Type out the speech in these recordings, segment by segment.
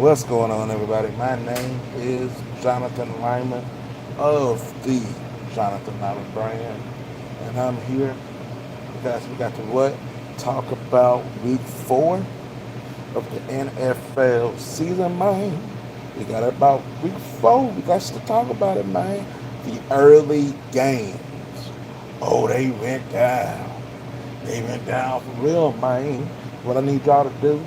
What's going on, everybody? My name is Jonathan Lyman of the Lymon Brand, and I'm here because we got to what? Talk about week 4 of the NFL season, man. We got about week 4. We got to talk about it, man. The early games. Oh, they went down. They went down for real, man. What I need y'all to do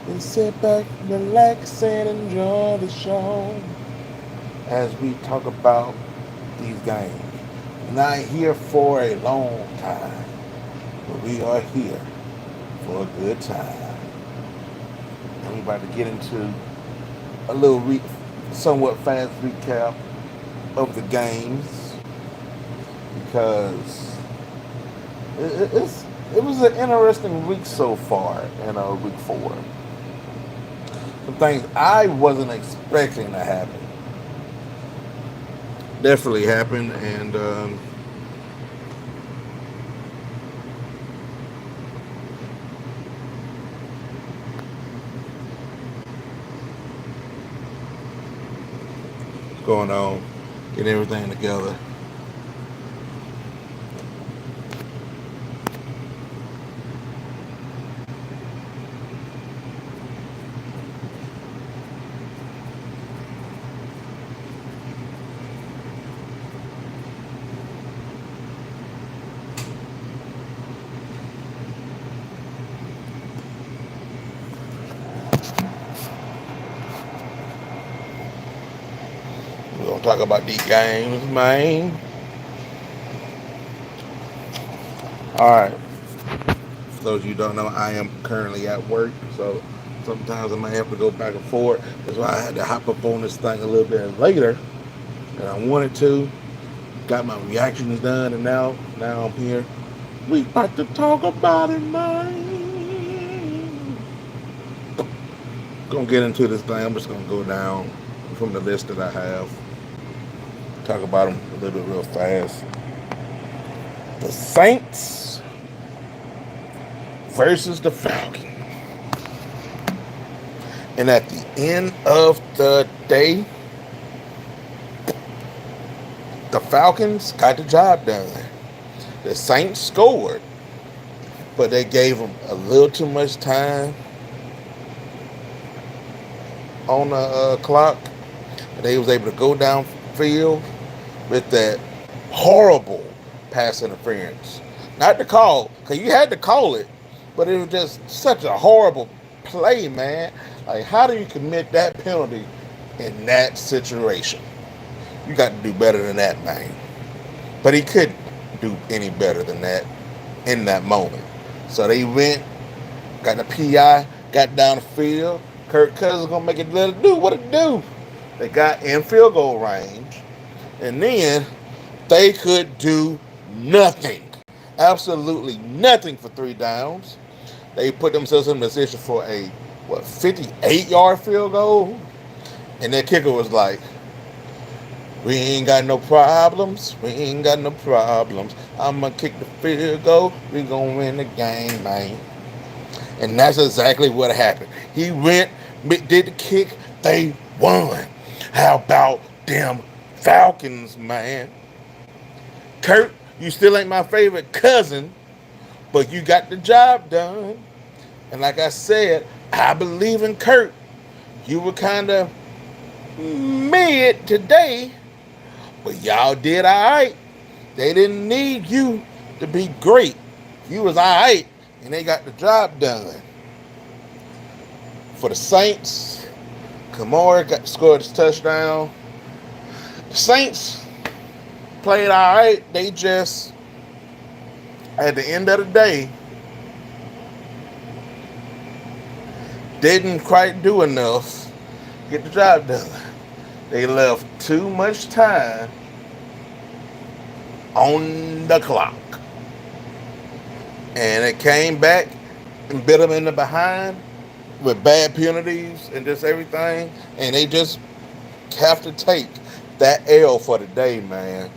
is sit back, relax, and enjoy the show as we talk about these games. We're not here for a long time, but we are here for a good time. And we're about to get into a little somewhat fast recap of the games because it was an interesting week so far in week 4. Some things I wasn't expecting to happen definitely happened, and going on, get everything together. We're gonna talk about these games, man. All right. For those of you who don't know, I am currently at work, so sometimes I might have to go back and forth. That's why I had to hop up on this thing a little bit later than I wanted to. Got my reactions done, and now I'm here. We about to talk about it, man. Gonna get into this thing. I'm just gonna go down from the list that I have. Talk about them a little bit real fast. The Saints versus the Falcons. And at the end of the day, the Falcons got the job done. The Saints scored, but they gave them a little too much time on the clock. And they was able to go downfield with that horrible pass interference. Not the call, because you had to call it, but it was just such a horrible play, man. Like, how do you commit that penalty in that situation? You got to do better than that, man. But he couldn't do any better than that in that moment. So they went, got the PI, got down the field. Kirk Cousins gonna make it, let it do what it do. They got in field goal range, and then they could do nothing, absolutely nothing for 3 downs. They put themselves in position for a 58-yard field goal, and their kicker was like, "We ain't got no problems. We ain't got no problems. I'm gonna kick the field goal. We gonna win the game, man." And that's exactly what happened. He went, did the kick, they won. How about them Falcons, man? Kurt, you still ain't my favorite cousin, but you got the job done. And like I said, I believe in Kurt. You were kind of mid today, but y'all did all right. They didn't need you to be great. You was all right, and they got the job done. For the Saints, Kamara scored his touchdown. The Saints played all right. They just, at the end of the day, didn't quite do enough to get the job done. They left too much time on the clock. And it came back and bit them in the behind with bad penalties and just everything. And they just have to take that L for the day, man.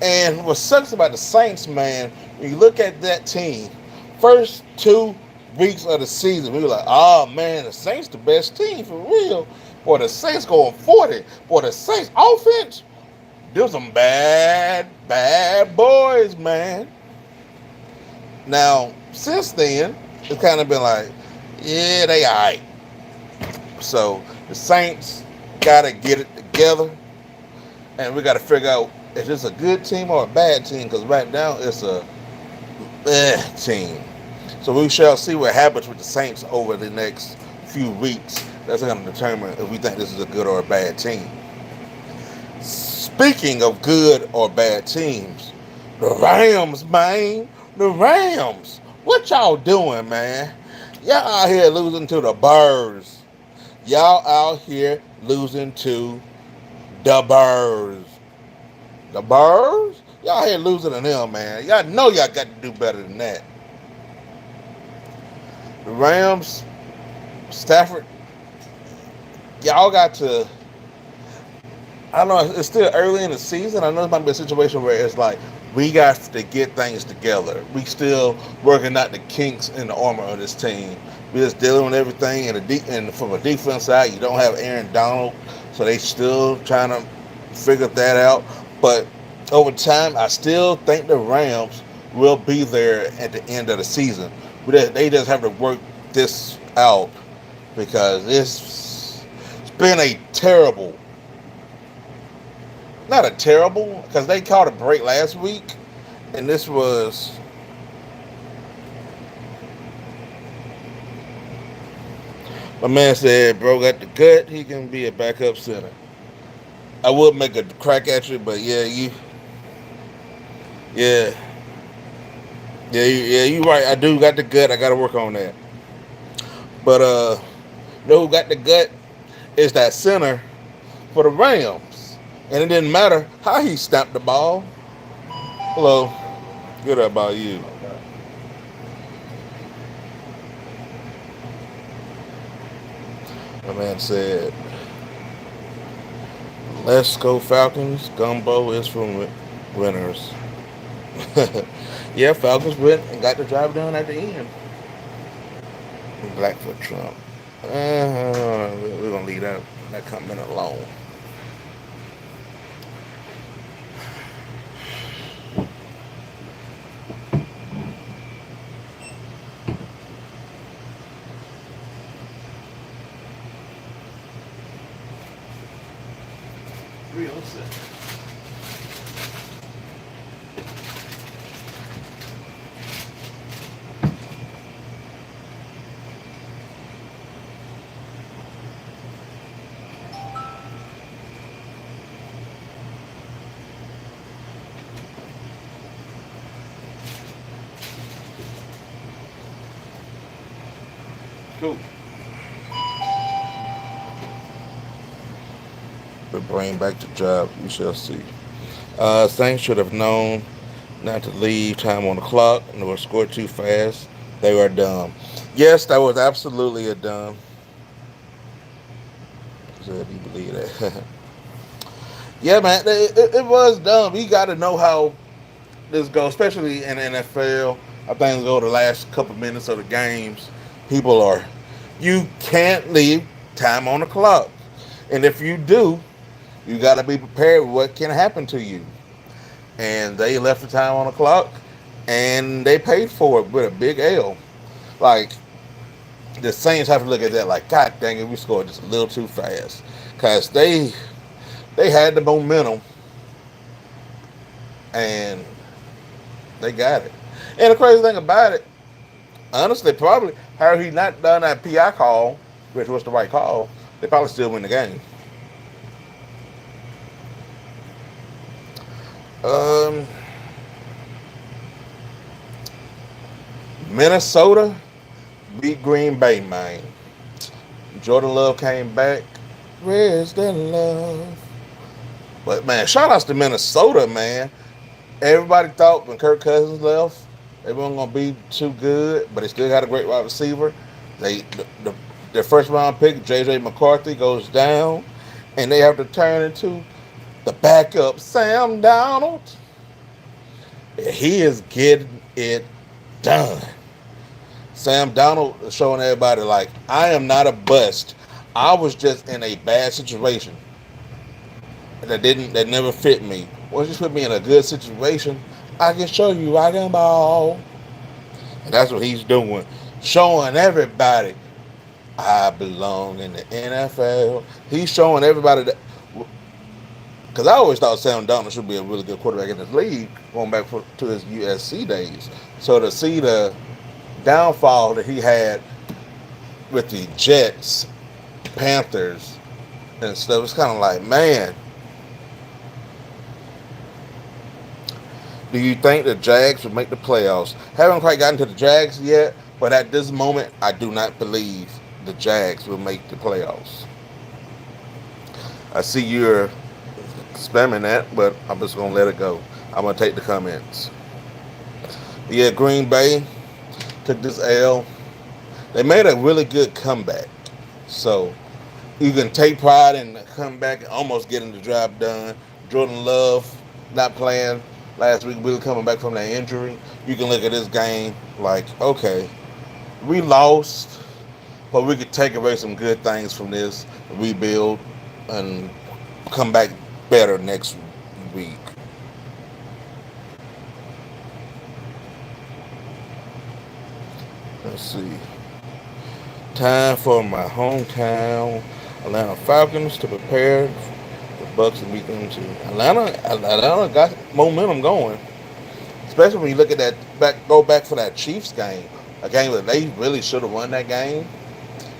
And what sucks about the Saints, man, when you look at that team, first 2 weeks of the season, we were like, oh man, the Saints the best team for real. Boy, the Saints going 40. Boy, the Saints offense, there's some bad boys, man. Now, since then, it's kind of been like, yeah, they all right. So the Saints got to get it together, and we got to figure out if it's a good team or a bad team, because right now it's a team. So we shall see what happens with the Saints over the next few weeks. That's going to determine if we think this is a good or a bad team. Speaking of good or bad teams, the Rams, man. The Rams. What y'all doing, man? Y'all out here losing to the Birds. Y'all out here losing to the Birds. The Birds? Y'all here losing to them, man. Y'all know y'all got to do better than that. The Rams, Stafford, y'all got to. I don't know, it's still early in the season. I know it might be a situation where it's like, we got to get things together. We still working out the kinks in the armor of this team. We just dealing with everything, and from a defense side, you don't have Aaron Donald, so they still trying to figure that out. But over time, I still think the Rams will be there at the end of the season. They just have to work this out, because it's been a terrible, not a terrible, because they caught a break last week, and this was, my man said, bro got the gut, he can be a backup center. I would make a crack at you, but yeah, yeah, you right. I do got the gut. I got to work on that. But you know who got the gut is that center for the Rams, and it didn't matter how he snapped the ball. Hello, good about you. My man said, "Let's go Falcons. Gumbo is from winners." Yeah, Falcons went and got the drive done at the end. Blackfoot Trump. We're gonna leave that comment alone. Real set. Cool. But bring back the job, we shall see. Saints should have known not to leave time on the clock and were scored too fast. They were dumb. Yes, that was absolutely a dumb. So do you believe that? Yeah, man, it was dumb. You got to know how this goes, especially in the NFL. I think go the last couple minutes of the games. People are, you can't leave time on the clock, and if you do, you got to be prepared with what can happen to you. And they left the time on the clock, and they paid for it with a big L. Like, the Saints have to look at that like, God dang it, we scored just a little too fast, because they had the momentum, and they got it. And the crazy thing about it, honestly, probably had he not done that PI call, which was the right call, they probably still win the game. Um, Minnesota beat Green Bay, man. Jordan Love came back. Where's the love? But man, shout outs to Minnesota, man. Everybody thought when Kirk Cousins left, they weren't gonna be too good, but they still got a great wide receiver. Their first round pick, JJ McCarthy, goes down, and they have to turn into the backup Sam Donald. He is getting it done. Sam Donald is showing everybody like I am not a bust. I was just in a bad situation that never fit me. Once you put me in a good situation, I can show you I can ball. And that's what he's doing. Showing everybody I belong in the NFL. He's showing everybody that because I always thought Sam Donald should be a really good quarterback in this league, going back to his USC days. So to see the downfall that he had with the Jets, Panthers, and stuff, it's kind of like, man, do you think the Jags would make the playoffs? Haven't quite gotten to the Jags yet, but at this moment, I do not believe the Jags will make the playoffs. I see you're spamming that, but I'm just going to let it go. I'm going to take the comments. Yeah, Green Bay took this L. They made a really good comeback. So you can take pride in the comeback and almost getting the job done. Jordan Love not playing last week, really coming back from that injury. You can look at this game like, okay, we lost, but we could take away some good things from this, rebuild, and come back better next week. Let's see. Time for my hometown Atlanta Falcons to prepare the Bucks to beat them too. Atlanta got momentum going, especially when you look at that go back for that Chiefs game, a game that they really should have won that game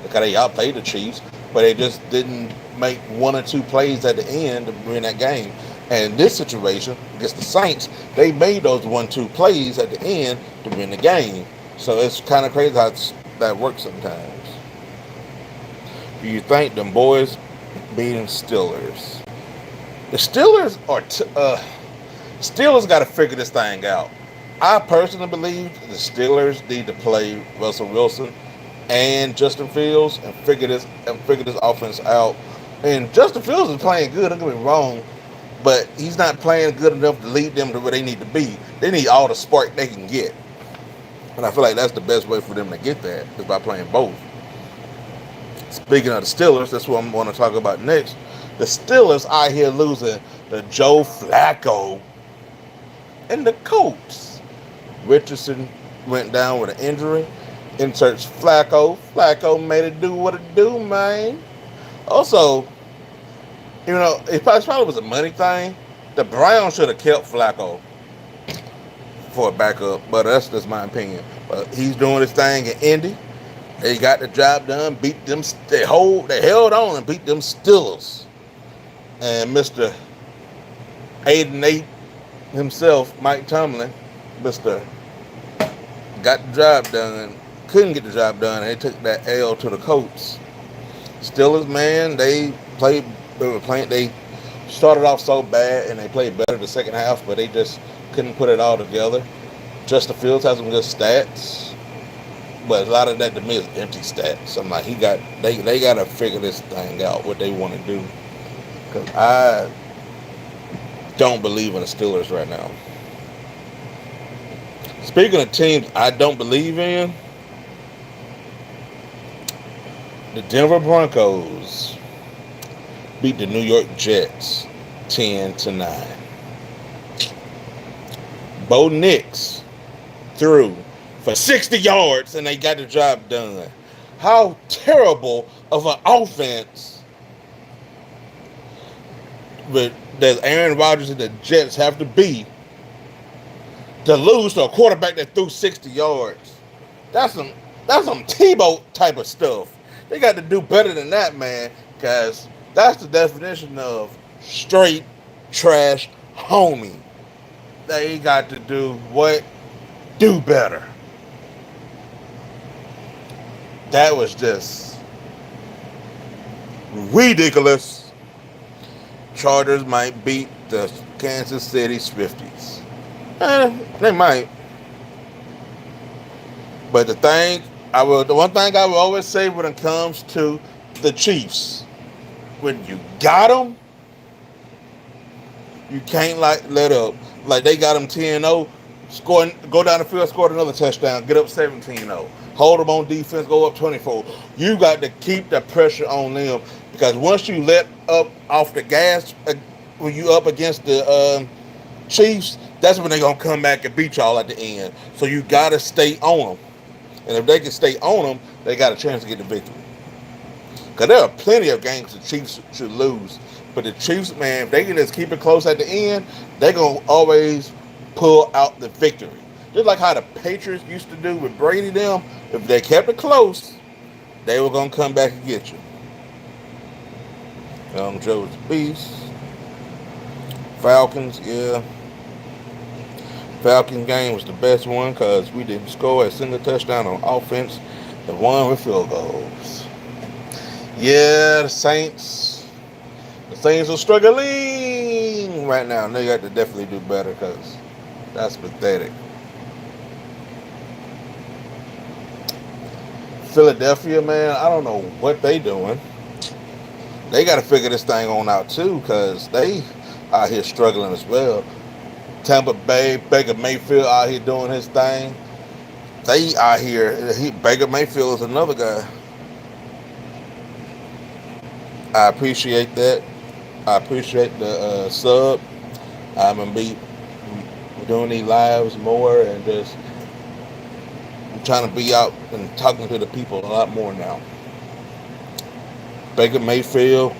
because they outplayed the Chiefs, but they just didn't make one or two plays at the end to win that game. And in this situation against the Saints, they made those 1-2 plays at the end to win the game. So it's kind of crazy how that works sometimes. Do you think them boys beating Steelers? The Steelers Steelers got to figure this thing out. I personally believe the Steelers need to play Russell Wilson and Justin Fields and figure this offense out. And Justin Fields is playing good. Don't get me wrong, but he's not playing good enough to lead them to where they need to be. They need all the spark they can get. And I feel like that's the best way for them to get that is by playing both. Speaking of the Steelers, that's what I'm going to talk about next. The Steelers out here losing to Joe Flacco and the Colts. Richardson went down with an injury. Inserts Flacco. Flacco made it do what it do, man. Also, it probably was a money thing. The Browns should have kept Flacco for a backup, but that's just my opinion. But he's doing his thing in Indy. They got the job done, beat them. They held on and beat them Steelers. And Mr. 8-8 himself, Mike Tomlin, got the job done. Couldn't get the job done. They took that L to the Colts. Steelers, man, they started off so bad and they played better the second half, but they just couldn't put it all together. Justin Fields has some good stats, but a lot of that to me is empty stats. I'm like, they got to figure this thing out, what they want to do. Because I don't believe in the Steelers right now. Speaking of teams I don't believe in, the Denver Broncos beat the New York Jets 10-9. Bo Nix threw for 60 yards and they got the job done. How terrible of an offense does Aaron Rodgers and the Jets have to be to lose to a quarterback that threw 60 yards? That's some Tebow type of stuff. They got to do better than that, man, because that's the definition of straight trash homie. They got to do what? Do better. That was just ridiculous. Chargers might beat the Kansas City Swifties. They might. But the one thing I will always say when it comes to the Chiefs, when you got them, you can't let up. Like they got them 10-0, go down the field, scored another touchdown, get up 17-0. hold them on defense, go up 24. You got to keep the pressure on them because once you let up off the gas, when you up against the Chiefs, that's when they're gonna come back and beat y'all at the end. So you gotta stay on them, and if they can stay on them, they got a chance to get the victory. Because there are plenty of games the Chiefs should lose, but the Chiefs, man, if they can just keep it close at the end, they're gonna always pull out the victory. Just like how the Patriots used to do with Brady them, if they kept it close, they were gonna come back and get you. Young Joe's Beast. Falcons, yeah. Falcons game was the best one because we didn't score a single touchdown on offense and won with field goals. Yeah, the Saints are struggling right now. They got to definitely do better because that's pathetic. Philadelphia, man, I don't know what they doing. They got to figure this thing on out too because they out here struggling as well. Tampa Bay, Baker Mayfield out here doing his thing. They out here. Baker Mayfield is another guy. I appreciate that. I appreciate the sub. I'm gonna be doing these lives more and just trying to be out and talking to the people a lot more now. Baker Mayfield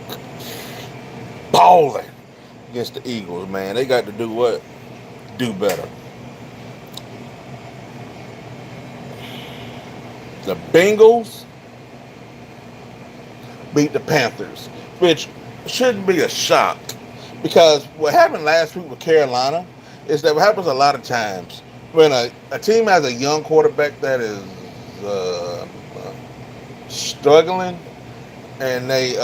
balling against the Eagles, man. They got to do what? Do better. The Bengals beat the Panthers, which shouldn't be a shock because what happened last week with Carolina is that what happens a lot of times when a team has a young quarterback that is struggling and they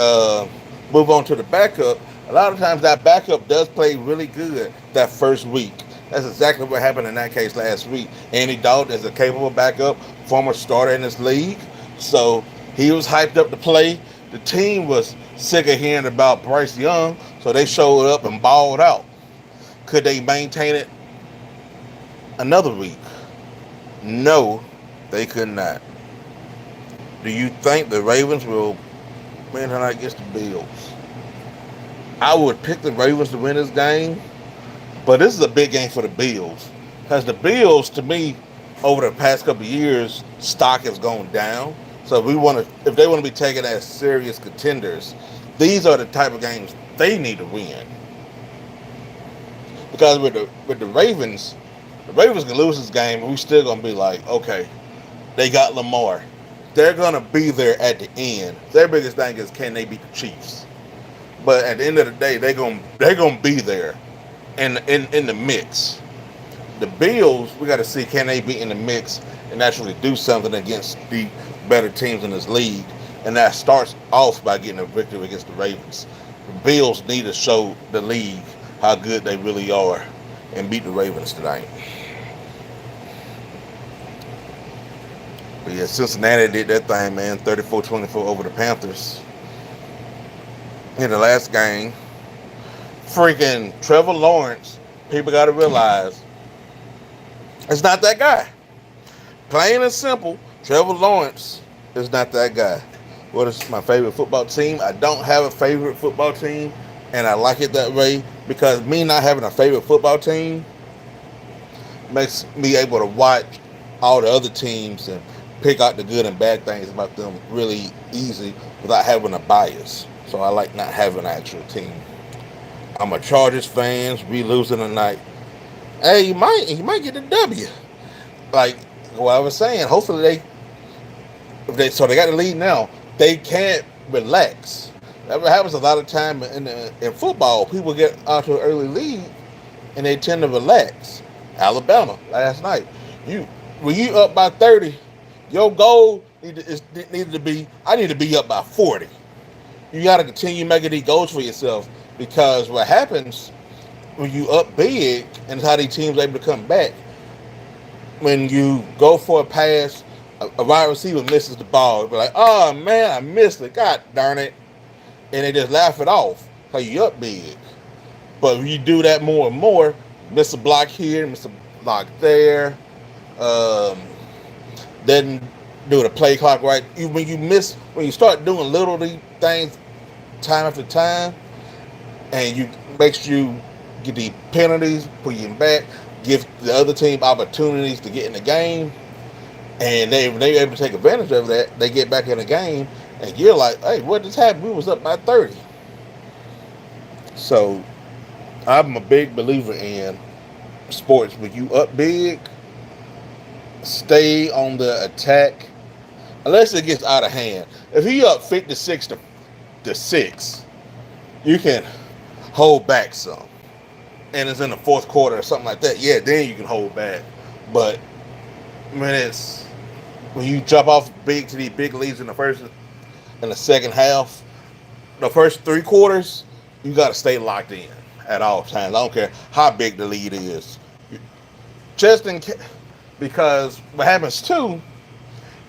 move on to the backup, a lot of times that backup does play really good that first week. That's exactly what happened in that case last week. Andy Dalton is a capable backup, former starter in this league. So he was hyped up to play. The team was sick of hearing about Bryce Young, so they showed up and balled out. Could they maintain it another week? No, they could not. Do you think the Ravens will win tonight against the Bills? I would pick the Ravens to win this game. But this is a big game for the Bills. Because the Bills, to me, over the past couple of years, stock has gone down. So if they want to be taken as serious contenders, these are the type of games they need to win. Because with the Ravens can lose this game, and we still gonna be like, okay, they got Lamar. They're gonna be there at the end. Their biggest thing is can they beat the Chiefs? But at the end of the day, they're gonna be there. In the mix. The Bills, we got to see can they be in the mix and actually do something against the better teams in this league. And that starts off by getting a victory against the Ravens. The Bills need to show the league how good they really are and beat the Ravens tonight. But yeah, Cincinnati did that thing, man, 34-24 over the Panthers. In the last game, freaking Trevor Lawrence, people got to realize, it's not that guy. Plain and simple, Trevor Lawrence is not that guy. What is my favorite football team? I don't have a favorite football team, and I like it that way because me not having a favorite football team makes me able to watch all the other teams and pick out the good and bad things about them really easy without having a bias. So I like not having an actual team. I'm a Chargers fan. We losing tonight. Hey, you might get a W. Like what I was saying. Hopefully they got the lead now. They can't relax. That happens a lot of time in football. People get out to an early lead and they tend to relax. Alabama last night. When you up by 30, your goal needed to be I need to be up by 40. You got to continue making these goals for yourself. Because what happens when you up big, and it's how these teams are able to come back, when you go for a pass, a wide receiver misses the ball. You'll be like, oh man, I missed it. God darn it. And they just laugh it off because you up big. But when you do that more and more, miss a block here, miss a block there, then do the play clock right. When you start doing little things time after time, and you makes you get the penalties, put you back, give the other team opportunities to get in the game, and they're able to take advantage of that. They get back in the game, and you're like, hey, what just happened? We was up by 30. So I'm a big believer in sports. When you up big, stay on the attack unless it gets out of hand. If he up 56 to 6, you can hold back some. And it's in the fourth quarter or something like that. Yeah, then you can hold back. But when you jump off big to these big leads in the first and the second half, the first 3 quarters, you got to stay locked in at all times. I don't care how big the lead is. Just in case, because what happens too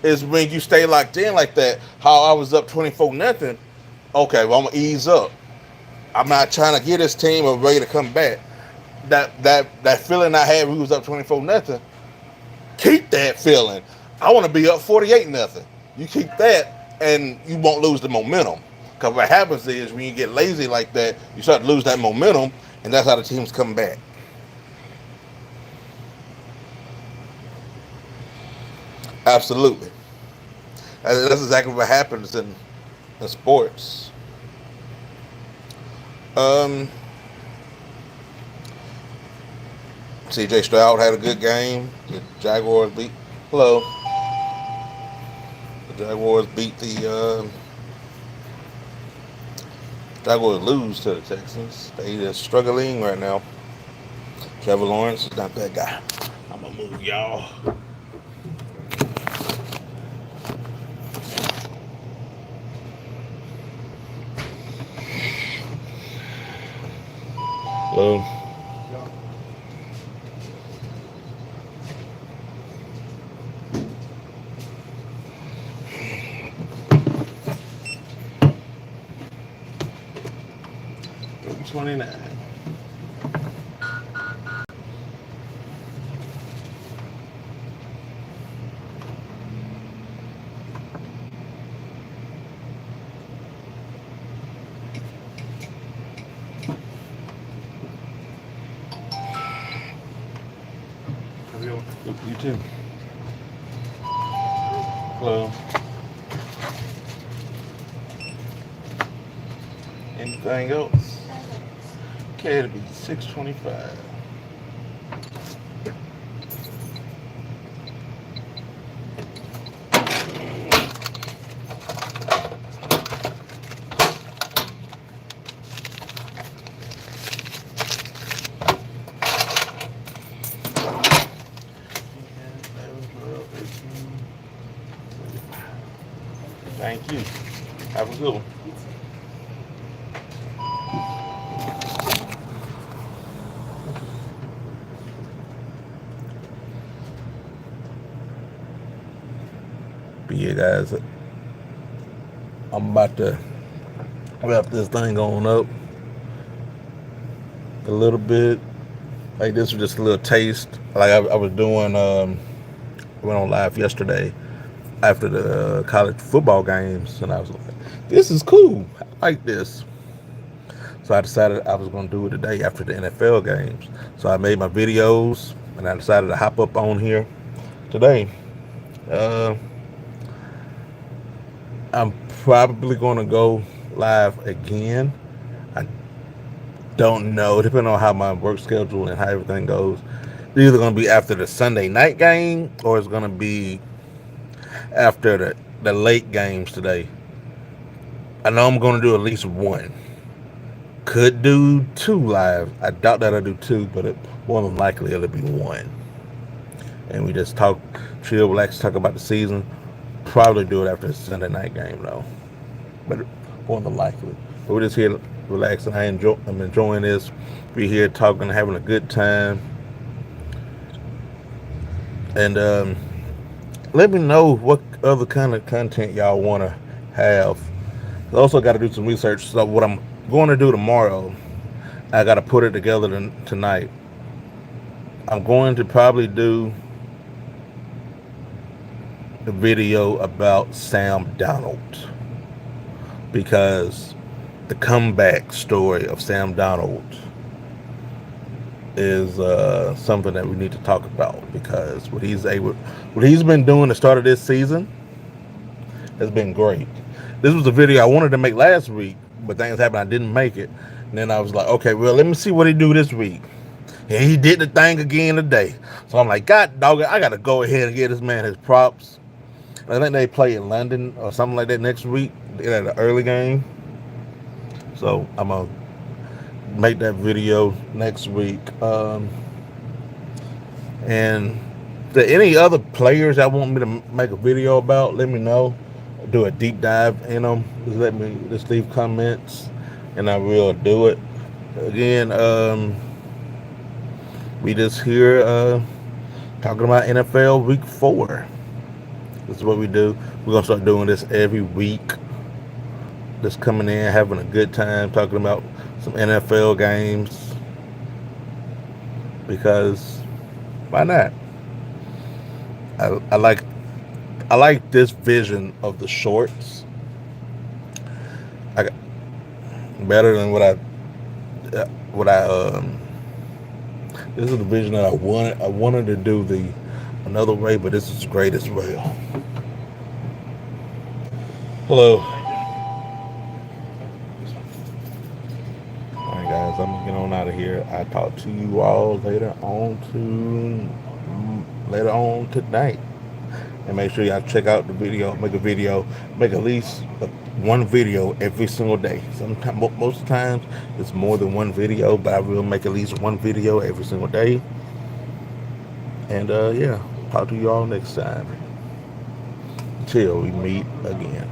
is when you stay locked in like that, how I was up 24-0, okay, well, I'm going to ease up. I'm not trying to get this team ready to come back. That feeling I had when we was up 24-0, keep that feeling. I want to be up 48-0. You keep that, and you won't lose the momentum. Because what happens is when you get lazy like that, you start to lose that momentum, and that's how the teams come back. Absolutely. That's exactly what happens in sports. CJ Stroud had a good game. The Jaguars beat. Hello. The Jaguars beat the. Jaguars lose to the Texans. They are struggling right now. Trevor Lawrence is not that guy. I'm gonna move y'all. Hello. 29. You too. Hello. Anything else? Okay, it'll be 6:25. Thank you. Have a good one. But yeah, guys, I'm about to wrap this thing on up a little bit. Like, this was just a little taste. Like I was doing, went on live yesterday after the college football games, and I was like, this is cool. I like this. So I decided I was going to do it today after the NFL games. So I made my videos, and I decided to hop up on here today. I'm probably going to go live again. I don't know, depending on how my work schedule and how everything goes. It's either going to be after the Sunday night game, or it's going to be after the late games today. I know I'm going to do at least one. Could do 2 live. I doubt that I'll do 2, but more than likely it'll be 1. And we just talk, chill, relax, talk about the season. Probably do it after the Sunday night game though, but more than likely. But we're just here relaxing. I'm enjoying this. We're here talking, having a good time. And let me know what other kind of content y'all want to have. I also got to do some research. So what I'm going to do tomorrow, I got to put it together tonight. I'm going to probably do the video about Sam Donald, because the comeback story of Sam Donald is something that we need to talk about, because what he's been doing the start of this season has been great. This was a video I wanted to make last week, but things happened, I didn't make it. And then I was like, okay, well, let me see what he do this week. And he did the thing again today. So I'm like, God dog it, I gotta go ahead and give this man his props. I think they play in London or something like that next week. They had an early game. So I'm gonna make that video next week. And any other players that want me to make a video about, let me know. Do a deep dive in them. Just leave comments, and I will do it. Again, we just here talking about NFL Week 4. This is what we do. We're gonna start doing this every week. Just coming in, having a good time, talking about some NFL games. Because why not? I like this vision of the shorts. I better than what I this is the vision that I wanted. I wanted to do the another way, but this is great as well. Hello. All right, guys, I'm gonna get on out of here. I talk to you all later on tonight. And make sure y'all check out the video. Make at least one video every single day. Sometimes, most times, it's more than one video, but I will make at least one video every single day. And yeah, talk to you all next time. Till we meet again.